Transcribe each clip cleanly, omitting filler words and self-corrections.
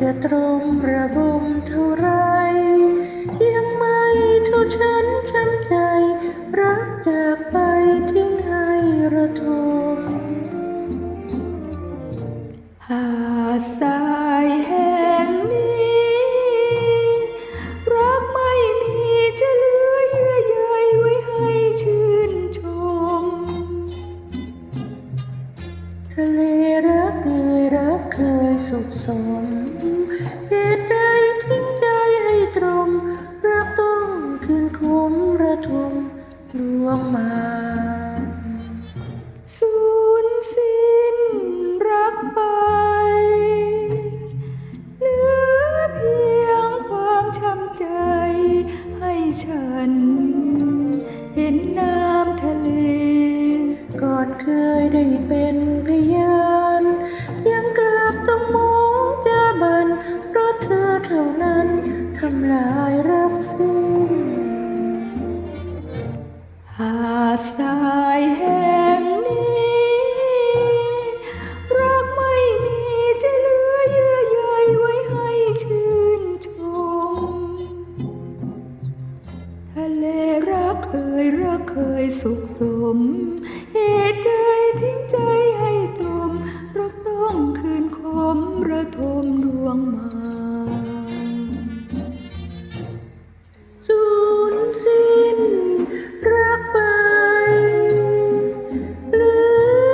จะตรมระบมเท่าไรยังไม่เท่าฉันช้ำใจรักจากไปทิ้งให้ระทมหาดทรายแห่งนี้รักไม่มีจะเหลือเยื่อใยไว้ให้ชื่นชมทะเลรักเคยสุขสมเหตุใดทิ้งใจให้ตรมรักต้องคืนคมระทมลวงมาสูญสิ้นรักไปเหลือเพียงความช้ำใจให้ฉันเห็นน้ำทะเลก่อนเคยได้เป็นพยานยังกลับต้องมองจะบันเพราะเธอเท่านั้นทำลายรักสิ้นหาดทรายแห่งนี้รักไม่มีจะเหลือเยื่อใยไว้ให้ชื่นชมทะเลรักเคยสุขสมเหตุใดทิ้งใจให้ตรมรักต้องคืนคมระทมดวงมาสูญสิ้นรักไปเหลื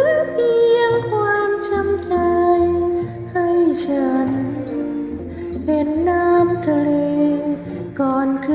อเพียงความช้ำใจให้ฉันเห็นน้ำทะเลก่อนเค